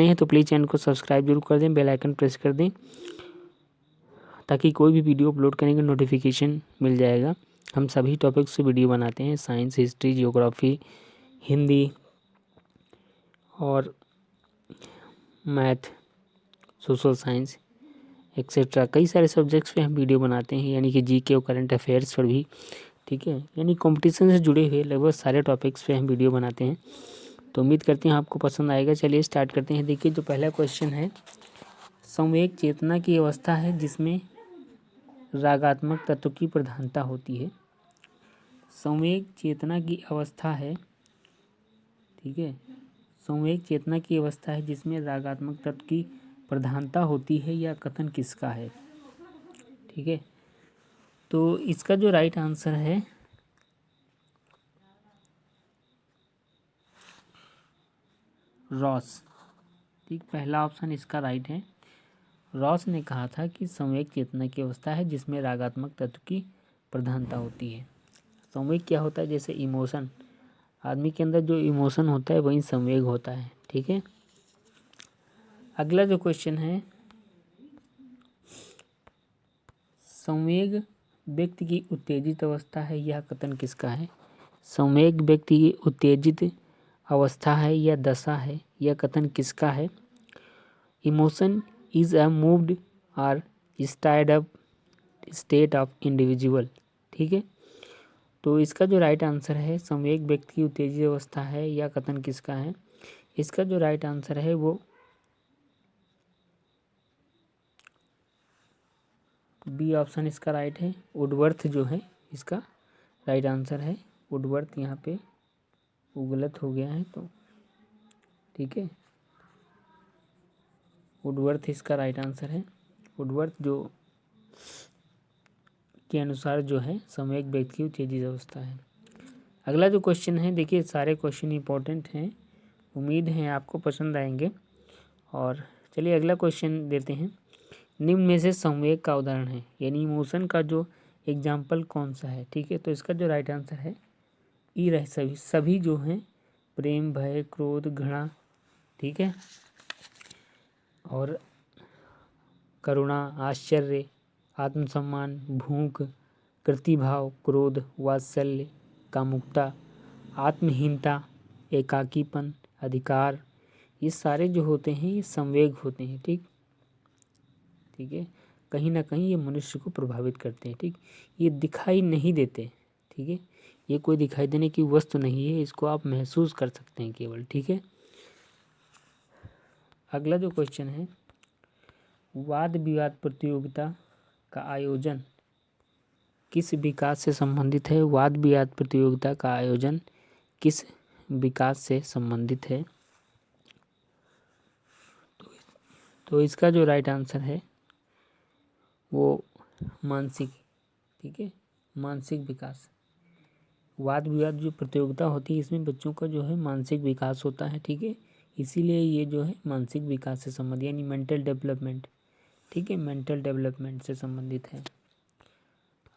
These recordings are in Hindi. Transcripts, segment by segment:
नहीं है तो प्लीज़ चैनल को सब्सक्राइब जरूर कर दें, बेल आइकन प्रेस कर दें ताकि कोई भी वीडियो अपलोड करेंगे नोटिफिकेशन मिल जाएगा। हम सभी टॉपिक्स से वीडियो बनाते हैं, साइंस, हिस्ट्री, जियोग्राफी, हिंदी और मैथ, सोशल साइंस एक्सेट्रा कई सारे सब्जेक्ट्स पे हम वीडियो बनाते हैं, यानी कि जीके और करंट अफेयर्स पर भी, ठीक है, यानी कंपटीशन से जुड़े हुए लगभग सारे टॉपिक्स पे हम वीडियो बनाते हैं। तो उम्मीद करते हैं आपको पसंद आएगा। चलिए स्टार्ट करते हैं। देखिए जो पहला क्वेश्चन है, संवेग चेतना की अवस्था है जिसमें रागात्मक तत्व की प्रधानता होती है। संवेग चेतना की अवस्था है, ठीक है, संवेग चेतना की अवस्था है जिसमें रागात्मक तत्व की प्रधानता होती है, यह कथन किसका है? ठीक है, तो इसका जो राइट आंसर है रॉस, ठीक, पहला ऑप्शन इसका राइट है। रॉस ने कहा था कि संवेग चेतना की अवस्था है जिसमें रागात्मक तत्व की प्रधानता होती है। संवेग क्या होता है? जैसे इमोशन, आदमी के अंदर जो इमोशन होता है वही संवेग होता है, ठीक है। अगला जो क्वेश्चन है, संवेग व्यक्ति की उत्तेजित अवस्था है, यह कथन किसका है? संवेग व्यक्ति की उत्तेजित अवस्था है या दशा है, यह कथन किसका है? इमोशन इज अ मूव्ड और स्टार्ड अप स्टेट ऑफ इंडिविजुअल, ठीक है। तो इसका जो राइट आंसर है, संवेग व्यक्ति की उत्तेजित अवस्था है, यह कथन किसका है? इसका जो राइट आंसर है वो बी ऑप्शन इसका राइट है। वुडवर्थ जो है इसका राइट आंसर है। वुडवर्थ, यहाँ पे वो गलत हो गया है तो ठीक है, वुडवर्थ इसका राइट आंसर है। वुडवर्थ जो के अनुसार जो है संवेग व्यक्ति की उत्तेजित अवस्था है। अगला जो क्वेश्चन है, देखिए सारे क्वेश्चन इंपॉर्टेंट हैं, उम्मीद है आपको पसंद आएंगे। और चलिए अगला क्वेश्चन देते हैं। निम्न में से संवेग का उदाहरण है, यानी इमोशन का जो एग्जाम्पल कौन सा है? ठीक है, तो इसका जो राइट आंसर है ई रहे सभी जो हैं, प्रेम, भय, क्रोध, घृणा, ठीक है, और करुणा, आश्चर्य, आत्मसम्मान, भूख, कृतिभाव, क्रोध, वात्सल्य, कामुकता, आत्महीनता, एकाकीपन, अधिकार, ये सारे जो होते हैं ये संवेग होते हैं, ठीक, ठीक है। कहीं ना कहीं ये मनुष्य को प्रभावित करते हैं, ठीक, ये दिखाई नहीं देते, ठीक है, ये कोई दिखाई देने की वस्तु नहीं है, इसको आप महसूस कर सकते हैं केवल, ठीक है। अगला जो क्वेश्चन है, वाद विवाद प्रतियोगिता का आयोजन किस विकास से संबंधित है? वाद विवाद प्रतियोगिता का आयोजन किस विकास से संबंधित है? तो इसका जो राइट आंसर है वो मानसिक, ठीक है, मानसिक विकास। वाद विवाद जो प्रतियोगिता होती है इसमें बच्चों का जो है मानसिक विकास होता है, ठीक है, इसीलिए ये जो है मानसिक विकास से संबंधित, यानी मेंटल डेवलपमेंट, ठीक है, मेंटल डेवलपमेंट से संबंधित है।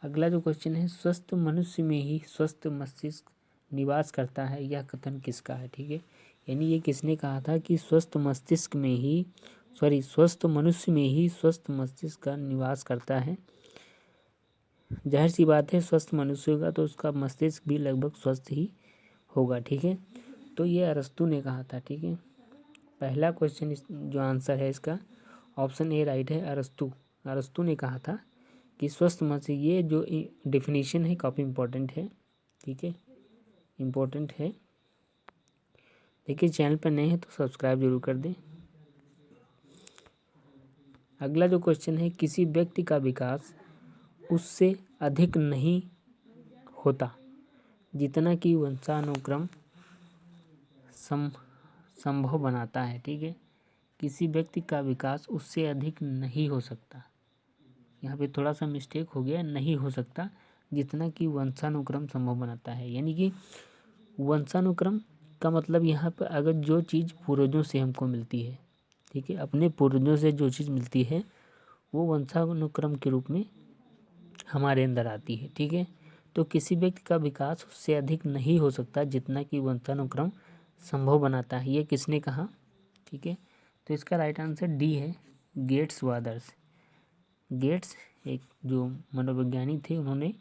अगला जो क्वेश्चन है, स्वस्थ मनुष्य में ही स्वस्थ मस्तिष्क निवास करता है, यह कथन किसका है? ठीक है, यानी ये किसने कहा था कि स्वस्थ मस्तिष्क में ही स्वस्थ मनुष्य में ही स्वस्थ मस्तिष्क का निवास करता है। जाहिर सी बात है, स्वस्थ मनुष्य होगा तो उसका मस्तिष्क भी लगभग स्वस्थ ही होगा, ठीक है। तो ये अरस्तु ने कहा था, ठीक है। पहला क्वेश्चन जो आंसर है इसका ऑप्शन ए राइट है, अरस्तु। अरस्तु ने कहा था कि स्वस्थ मस्तिष्क, ये जो डेफिनेशन है काफ़ी इम्पोर्टेंट है, ठीक है, इम्पोर्टेंट है। देखिए चैनल पर नए हैं तो सब्सक्राइब जरूर कर दें। अगला जो क्वेश्चन है, किसी व्यक्ति का विकास उससे अधिक नहीं होता जितना कि वंशानुक्रम संभव बनाता है, ठीक है। किसी व्यक्ति का विकास उससे अधिक नहीं हो सकता, यहाँ पे थोड़ा सा मिस्टेक हो गया, नहीं हो सकता जितना कि वंशानुक्रम संभव बनाता है, यानी कि वंशानुक्रम का मतलब यहाँ पर अगर जो चीज़ पूर्वजों से हमको मिलती है, ठीक है, अपने पूर्वजों से जो चीज़ मिलती है वो वंशानुक्रम के रूप में हमारे अंदर आती है, ठीक है। तो किसी व्यक्ति का विकास उससे अधिक नहीं हो सकता जितना कि वंशानुक्रम संभव बनाता है, ये किसने कहा? ठीक है, तो इसका राइट आंसर डी है, गेट्स व अदर्स। गेट्स एक जो मनोवैज्ञानिक थे, उन्होंने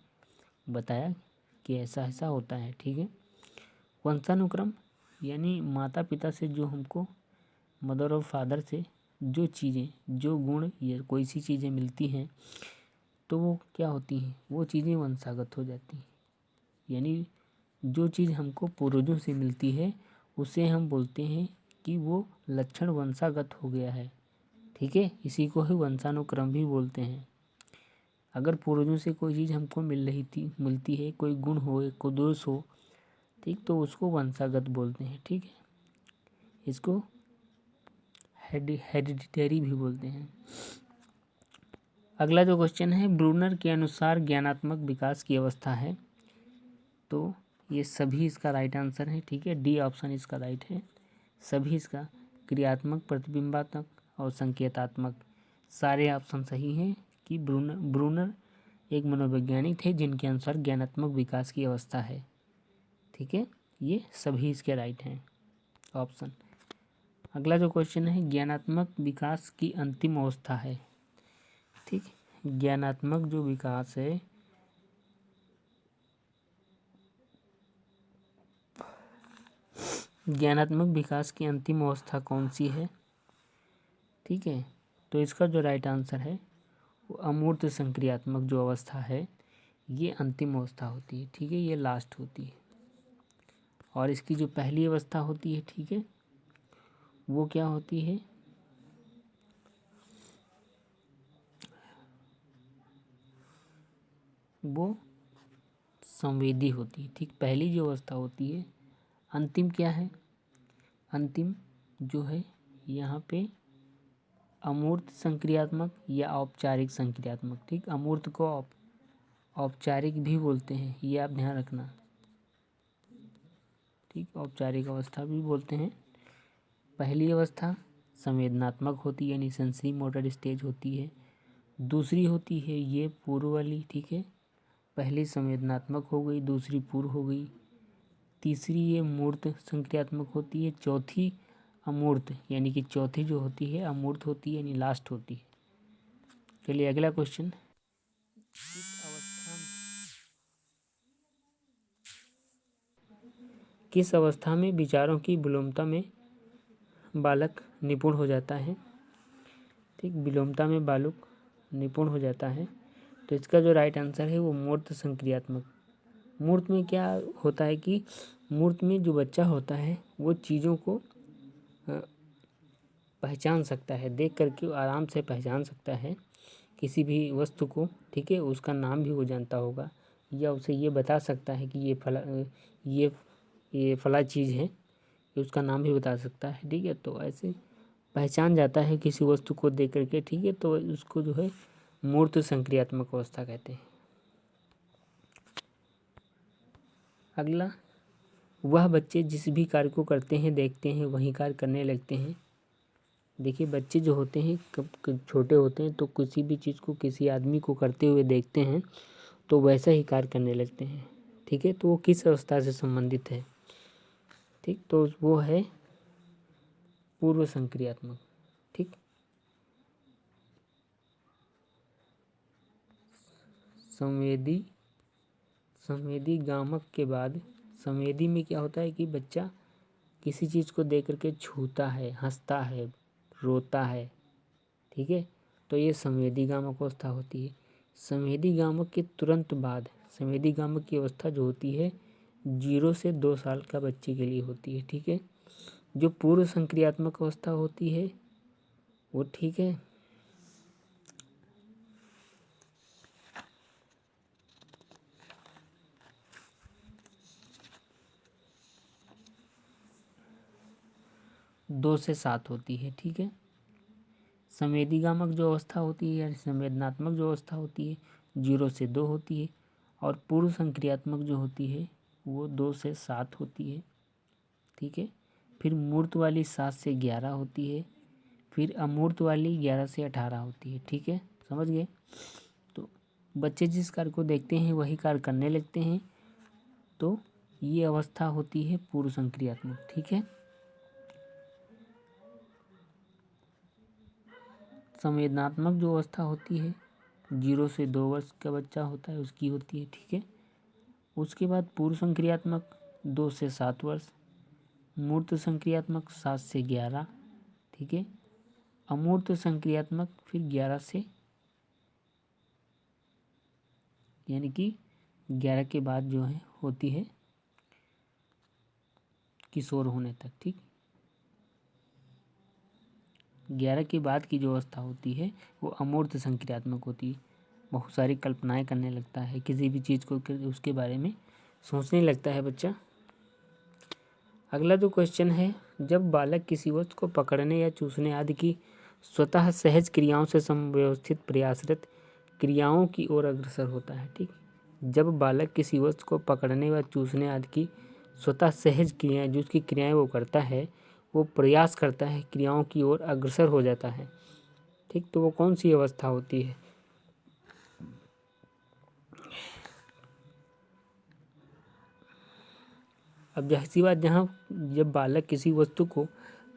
बताया कि ऐसा ऐसा होता है। ठीक है। वंशानुक्रम यानी माता पिता से जो हमको, मदर और फादर से जो चीज़ें, जो गुण या कोई सी चीज़ें मिलती हैं, तो वो क्या होती हैं, वो चीज़ें वंशागत हो जाती हैं। यानी जो चीज़ हमको पूर्वजों से मिलती है उसे हम बोलते हैं कि वो लक्षण वंशागत हो गया है। ठीक है। इसी को ही वंशानुक्रम भी बोलते हैं। अगर पूर्वजों से कोई चीज़ हमको मिलती है, कोई गुण हो, कोई दोष हो, ठीक, तो उसको वंशागत बोलते हैं। ठीक है। इसको हेरिडिटरी भी बोलते हैं। अगला जो क्वेश्चन है, ब्रूनर के अनुसार ज्ञानात्मक विकास की अवस्था है। तो ये सभी इसका राइट आंसर है। ठीक है। डी ऑप्शन इसका राइट है। सभी इसका क्रियात्मक, प्रतिबिंबात्मक और संकेतात्मक, सारे ऑप्शन सही हैं कि ब्रूनर एक मनोवैज्ञानिक थे जिनके अनुसार ज्ञानात्मक विकास की अवस्था है। ठीक है। ये सभी इसके राइट हैं ऑप्शन। अगला जो क्वेश्चन है, ज्ञानात्मक विकास की अंतिम अवस्था है। ठीक। ज्ञानात्मक जो विकास है, ज्ञानात्मक विकास की अंतिम अवस्था कौन सी है? ठीक है। तो इसका जो राइट आंसर है वो अमूर्त संक्रियात्मक जो अवस्था है, ये अंतिम अवस्था होती है। ठीक है। ये लास्ट होती है। और इसकी जो पहली अवस्था होती है, ठीक है, वो क्या होती है? वो संवेदी होती है। ठीक। पहली जो अवस्था होती है। अंतिम क्या है? अंतिम जो है यहाँ पे अमूर्त संक्रियात्मक या औपचारिक संक्रियात्मक। ठीक। अमूर्त को औपचारिक भी बोलते हैं, ये आप ध्यान रखना। ठीक। औपचारिक अवस्था भी बोलते हैं। पहली अवस्था संवेदनात्मक होती है, यानी सेंसरी मोटर स्टेज होती है। दूसरी होती है ये पूर्व वाली। ठीक है। पहली संवेदनात्मक हो गई, दूसरी पूर्व हो गई। तीसरी ये मूर्त संक्रियात्मक होती है। चौथी अमूर्त, यानी कि चौथी जो होती है अमूर्त होती है, यानी लास्ट होती है। चलिए अगला क्वेश्चन, किस अवस्था में विचारों की विलोमता में बालक निपुण हो जाता है? ठीक। विलोमता में बालक निपुण हो जाता है। तो इसका जो राइट आंसर है वो मूर्त संक्रियात्मक। मूर्त में क्या होता है कि मूर्त में जो बच्चा होता है वो चीज़ों को पहचान सकता है, देख करके आराम से पहचान सकता है किसी भी वस्तु को। ठीक है। उसका नाम भी वो जानता होगा, या उसे ये बता सकता है कि ये फला चीज़ है, उसका नाम भी बता सकता है। ठीक है। तो ऐसे पहचान जाता है किसी वस्तु को देख करके। ठीक है। तो उसको जो है मूर्त संक्रियात्मक अवस्था कहते हैं। अगला, वह बच्चे जिस भी कार्य को करते हैं, देखते हैं, वही कार्य करने लगते हैं। देखिए, बच्चे जो होते हैं कब छोटे होते हैं तो किसी भी चीज़ को, किसी आदमी को करते हुए देखते हैं तो वैसा ही कार्य करने लगते हैं। ठीक है। तो वो किस अवस्था से संबंधित है? ठीक। तो वो है पूर्व संक्रियात्मक। ठीक। संवेदी गामक के बाद, संवेदी में क्या होता है कि बच्चा किसी चीज़ को देख करके छूता है, हंसता है, रोता है। ठीक है। तो ये संवेदी गामक अवस्था होती है। संवेदी गामक के तुरंत बाद संवेदी गामक की अवस्था जो होती है 0 से 2 साल का बच्चे के लिए होती है। ठीक है। जो पूर्व संक्रियात्मक अवस्था होती है वो, ठीक है, 2 से 7 होती है। ठीक है। संवेदीगामक जो अवस्था होती है या संवेदनात्मक जो अवस्था होती है 0 से 2 होती है, और पूर्व संक्रियात्मक जो होती है वो 2 से 7 होती है। ठीक है। फिर मूर्त वाली 7 से 11 होती है। फिर अमूर्त वाली 11 से 18 होती है। ठीक है। समझ गए? तो बच्चे जिस कार्य को देखते हैं वही कार्य करने लगते हैं, तो ये अवस्था होती है पूर्व संक्रियात्मक। ठीक है। संवेदनात्मक जो अवस्था होती है 0 से 2 वर्ष का बच्चा होता है उसकी होती है, ठीक है। उसके बाद पूर्व संक्रियात्मक 2 से 7 वर्ष, मूर्त संक्रियात्मक 7 से 11, ठीक है। अमूर्त संक्रियात्मक फिर 11 से, यानी कि 11 के बाद जो है होती है किशोर होने तक, ठीक। 11 के बाद की जो अवस्था होती है वो अमूर्त संक्रियात्मक होती है। बहुत सारी कल्पनाएं करने लगता है, किसी भी चीज़ को उसके बारे में सोचने लगता है बच्चा। अगला जो क्वेश्चन है, जब बालक किसी वस्तु को पकड़ने या चूसने आदि की स्वतः सहज क्रियाओं से समव्यवस्थित प्रयासरत क्रियाओं की ओर अग्रसर होता है, ठीक। जब बालक किसी वस्तु को पकड़ने व चूसने आदि की स्वतः सहज क्रियाएं, जो उसकी क्रियाएं वो करता है, वो प्रयास करता है, क्रियाओं की ओर अग्रसर हो जाता है, ठीक। तो वो कौन सी अवस्था होती है? अब जाहिर सी बात, जब बालक किसी वस्तु को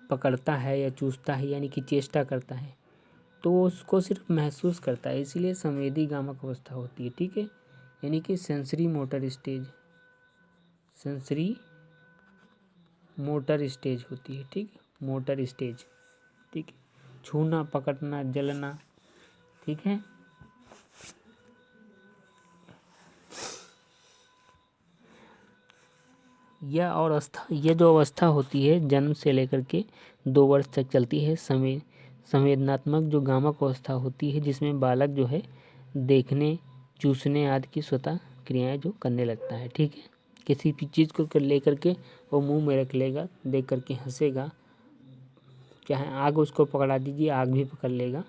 पकड़ता है या चूसता है यानी कि चेष्टा करता है, तो वो उसको सिर्फ महसूस करता है, इसीलिए संवेदी गामक अवस्था होती है, ठीक है। यानी कि sensory motor stage, sensory motor stage होती है, ठीक। मोटर स्टेज, ठीक है। छूना, पकड़ना, जलना, ठीक है। यह जो अवस्था होती है जन्म से लेकर के 2 वर्ष तक चलती है। संवेदनात्मक जो गामक अवस्था होती है, जिसमें बालक जो है देखने, चूसने आदि की स्वतः क्रियाएं जो करने लगता है, ठीक है। किसी भी चीज़ को लेकर के वो मुंह में रख लेगा, देख करके हंसेगा, चाहे आग उसको पकड़ा दीजिए आग भी पकड़ लेगा,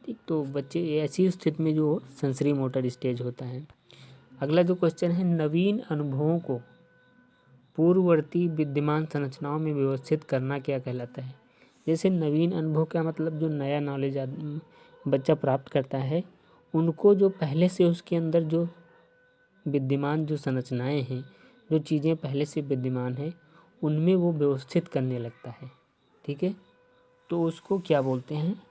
ठीक। तो बच्चे ऐसी स्थिति में जो सेंसरी मोटर स्टेज होता है। अगला जो क्वेश्चन है, नवीन अनुभवों को पूर्ववर्ती विद्यमान संरचनाओं में व्यवस्थित करना क्या कहलाता है? जैसे नवीन अनुभव का मतलब जो नया नॉलेज बच्चा प्राप्त करता है, उनको जो पहले से उसके अंदर जो विद्यमान जो संरचनाएं हैं, जो चीज़ें पहले से विद्यमान हैं, उनमें वो व्यवस्थित करने लगता है, ठीक है। तो उसको क्या बोलते हैं?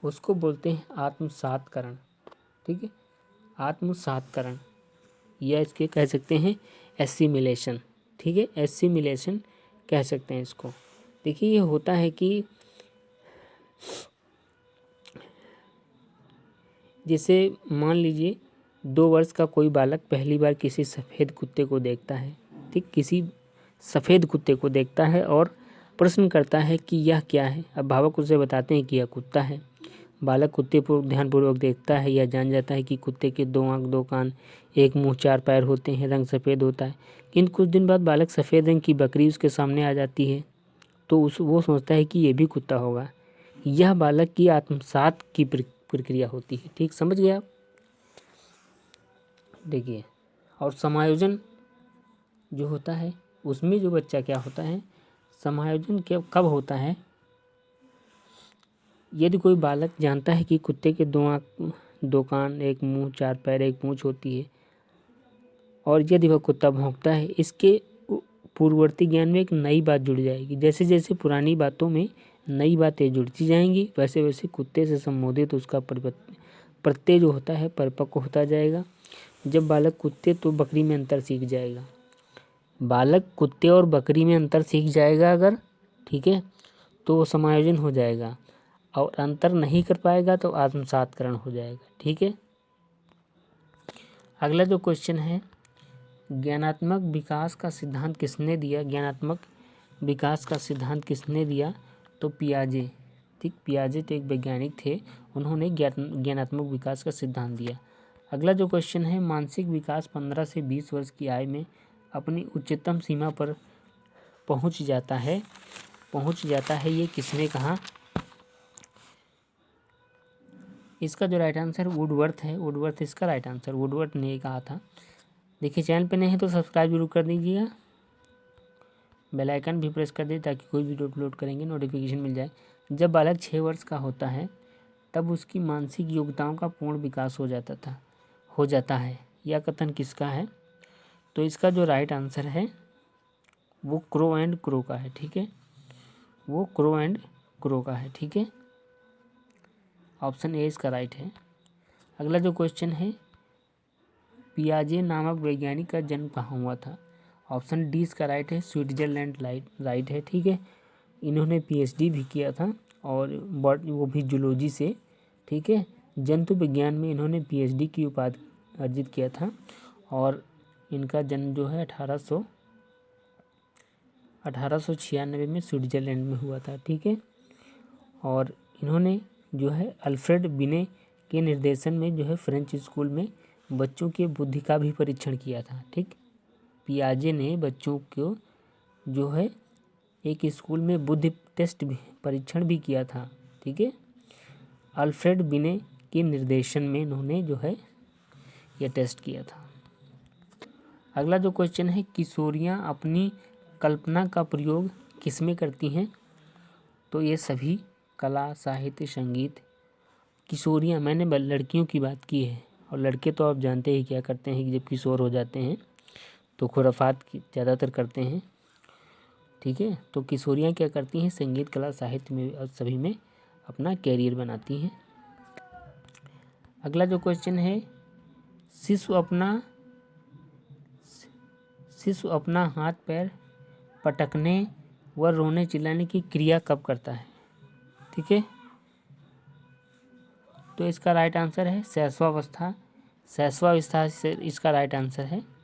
उसको बोलते हैं आत्मसातकरण, ठीक है। आत्मसातकरण या इसके कह सकते हैं एसिमिलेशन, ठीक है। एसिमिलेशन कह सकते हैं इसको। देखिए ये होता है कि जैसे मान लीजिए 2 वर्ष का कोई बालक पहली बार किसी सफ़ेद कुत्ते को देखता है, ठीक। किसी सफ़ेद कुत्ते को देखता है और प्रश्न करता है कि यह क्या है। अभिभावक उसे बताते हैं कि यह कुत्ता है। बालक कुत्ते को ध्यानपूर्वक देखता है या जान जाता है कि कुत्ते के 2 आँख, 2 कान, 1 मुंह, 4 पैर होते हैं, रंग सफ़ेद होता है। किंतु कुछ दिन बाद बालक सफ़ेद रंग की बकरी उसके सामने आ जाती है, तो वो सोचता है कि ये भी कुत्ता होगा। यह बालक की आत्मसात की प्रक्रिया होती है, ठीक। समझ गए आप? देखिए, और समायोजन जो होता है उसमें जो बच्चा क्या होता है, समायोजन कब होता है? यदि कोई बालक जानता है कि कुत्ते के 2 आँख, 2 कान, 1 मुंह, 4 पैर, 1 पूँछ होती है, और यदि वह कुत्ता भौंकता है, इसके पूर्ववर्ती ज्ञान में एक नई बात जुड़ जाएगी। जैसे जैसे पुरानी बातों में नई बातें जुड़ती जाएंगी, वैसे वैसे कुत्ते से संबोधित उसका प्रत्यय जो होता है परिपक्व होता जाएगा। जब बालक कुत्ते तो बकरी में अंतर सीख जाएगा, बालक कुत्ते और बकरी में अंतर सीख जाएगा अगर, ठीक है, तो वो समायोजन हो जाएगा, और अंतर नहीं कर पाएगा तो आत्मसातकरण हो जाएगा, ठीक है। अगला जो क्वेश्चन है, ज्ञानात्मक विकास का सिद्धांत किसने दिया? ज्ञानात्मक विकास का सिद्धांत किसने दिया? तो पियाजे, ठीक। पियाजे तो एक वैज्ञानिक थे, उन्होंने ज्ञानात्मक विकास का सिद्धांत दिया। अगला जो क्वेश्चन है, मानसिक विकास 15 से 20 वर्ष की आयु में अपनी उच्चतम सीमा पर पहुंच जाता है, ये किसने कहा? इसका जो राइट आंसर वुडवर्थ है, वुडवर्थ इसका राइट आंसर, वुडवर्थ ने कहा था। देखिए चैनल पे नहीं है तो सब्सक्राइब जरूर कर दीजिएगा, बेल आइकन भी प्रेस कर दीजिए ताकि कोई वीडियो अपलोड करेंगे नोटिफिकेशन मिल जाए। जब बालक 6 वर्ष का होता है तब उसकी मानसिक योग्यताओं का पूर्ण विकास हो जाता है। यह कथन किसका है? तो इसका जो राइट आंसर है वो क्रो एंड क्रो का है, ठीक है। वो क्रो एंड क्रो का है। ठीक है, ऑप्शन ए इसका राइट है। अगला जो क्वेश्चन है, पियाजे नामक वैज्ञानिक का जन्म कहाँ हुआ था? ऑप्शन डी इसका राइट है, स्विट्जरलैंड राइट है। ठीक है, इन्होंने पीएचडी भी किया था और वो भी जूलॉजी से। ठीक है, जंतु विज्ञान में इन्होंने पीएचडी की उपाधि अर्जित किया था और इनका जन्म जो है 1896 में स्विट्जरलैंड में हुआ था। ठीक है, और इन्होंने जो है अल्फ्रेड बिने के निर्देशन में जो है फ्रेंच स्कूल में बच्चों के बुद्धि का भी परीक्षण किया था। ठीक, पियाजे ने बच्चों को जो है एक स्कूल में बुद्धि टेस्ट भी परीक्षण भी किया था। ठीक है, अल्फ्रेड बिने के निर्देशन में इन्होंने जो है यह टेस्ट किया था। अगला जो क्वेश्चन है, किशोरियाँ अपनी कल्पना का प्रयोग किसमें करती हैं? तो ये सभी कला, साहित्य, संगीत। किशोरियाँ, मैंने लड़कियों की बात की है, और लड़के तो आप जानते ही क्या करते हैं कि जब किशोर हो जाते हैं तो खुराफात ज़्यादातर करते हैं। ठीक है, तो किशोरियाँ क्या करती हैं? संगीत, कला, साहित्य में और सभी में अपना कैरियर बनाती हैं। अगला जो क्वेश्चन है, शिशु अपना हाथ पैर पटकने व रोने चिल्लाने की क्रिया कब करता है? ठीक है, तो इसका राइट आंसर है शैशवावस्था से इसका राइट आंसर है।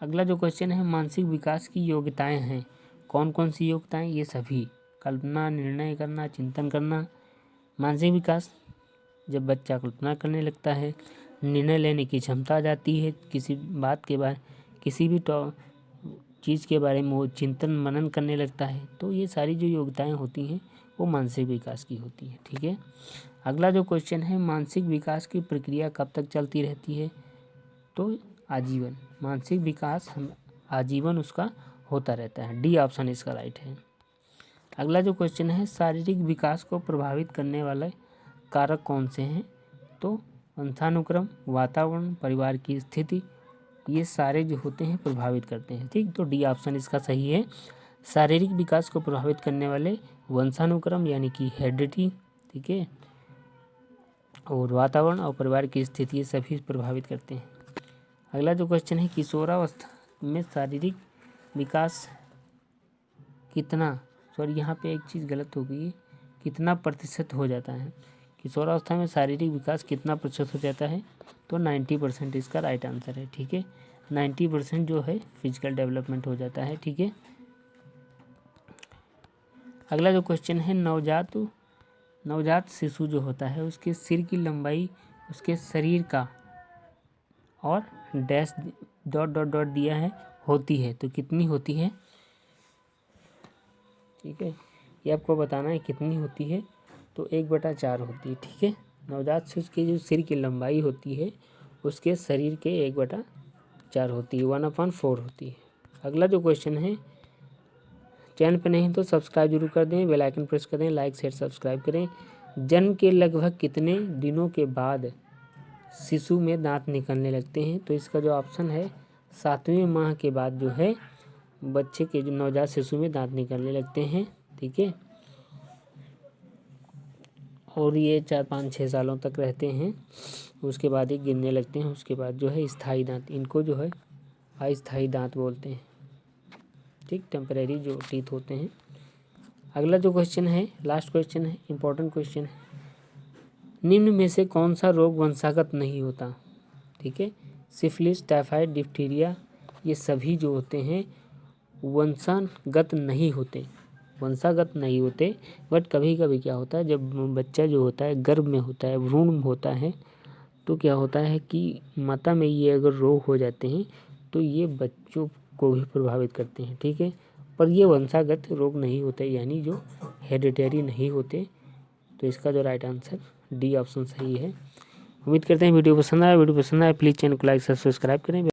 अगला जो क्वेश्चन है, मानसिक विकास की योग्यताएं हैं। कौन कौन सी योग्यताएं? ये सभी, कल्पना, निर्णय करना, चिंतन करना। मानसिक विकास, जब बच्चा कल्पना करने लगता है, निर्णय लेने की क्षमता आ जाती है, किसी बात के बारे, किसी भी चीज़ के बारे में वो चिंतन मनन करने लगता है, तो ये सारी जो योग्यताएं होती हैं वो मानसिक विकास की होती है। ठीक है, अगला जो क्वेश्चन है, मानसिक विकास की प्रक्रिया कब तक चलती रहती है? तो आजीवन। मानसिक विकास आजीवन उसका होता रहता है। डी ऑप्शन इसका राइट है। अगला जो क्वेश्चन है, शारीरिक विकास को प्रभावित करने वाले कारक कौन से हैं? तो वंशानुक्रम, वातावरण, परिवार की स्थिति, ये सारे जो होते हैं प्रभावित करते हैं। ठीक, तो डी ऑप्शन इसका सही है। शारीरिक विकास को प्रभावित करने वाले वंशानुक्रम यानी कि हेरिडिटी, ठीक है, और वातावरण और परिवार की स्थिति, ये सभी प्रभावित करते हैं। अगला जो क्वेश्चन है, किशोरावस्था में शारीरिक विकास कितना, सॉरी यहाँ पे एक चीज़ गलत हो गई है, कितना प्रतिशत हो जाता है? किशोरावस्था में शारीरिक विकास कितना प्रतिशत हो जाता है? तो 90% इसका राइट आंसर है। ठीक है, 90% जो है फिजिकल डेवलपमेंट हो जाता है। ठीक है, अगला जो क्वेश्चन है, नवजात शिशु जो होता है उसके सिर की लंबाई उसके शरीर का और डैश डॉट डॉट डॉट दिया है होती है, तो कितनी होती है? ठीक है, ये आपको बताना है कितनी होती है। तो 1/4 होती है। ठीक है, नवजात शिशु की जो सिर की लंबाई होती है उसके शरीर के 1/4 होती है, 1/4 होती है। अगला जो क्वेश्चन है, चैनल पर नहीं तो सब्सक्राइब जरूर कर दें, बेल आइकन प्रेस कर दें, लाइक शेयर सब्सक्राइब करें। जन्म के लगभग कितने दिनों के बाद शिशु में दांत निकलने लगते हैं? तो इसका जो ऑप्शन है 7वें माह के बाद जो है बच्चे के जो नवजात शिशु में दांत निकलने लगते हैं। ठीक है, और ये 4, 5, 6 सालों तक रहते हैं, उसके बाद ही गिरने लगते हैं। उसके बाद जो है स्थायी दांत, इनको जो है अस्थायी दांत बोलते हैं। ठीक, टेम्परेरी जो टीथ होते हैं। अगला जो क्वेश्चन है, लास्ट क्वेश्चन है, इंपॉर्टेंट क्वेश्चन है, निम्न में से कौन सा रोग वंशागत नहीं होता? ठीक है, सिफिलिस, टाइफाइड, डिप्थीरिया, ये सभी जो होते हैं वंशागत नहीं होते, बट कभी कभी क्या होता है, जब बच्चा जो होता है गर्भ में होता है, भ्रूण होता है, तो क्या होता है कि माता में ये अगर रोग हो जाते हैं तो ये बच्चों को भी प्रभावित करते हैं। ठीक है, पर ये वंशागत रोग नहीं होते, यानी जो हेरिडिटरी नहीं होते। तो इसका जो राइट आंसर डी ऑप्शन सही है। उम्मीद करते हैं वीडियो पसंद आया प्लीज़ चैनल को लाइक सब्सक्राइब करें।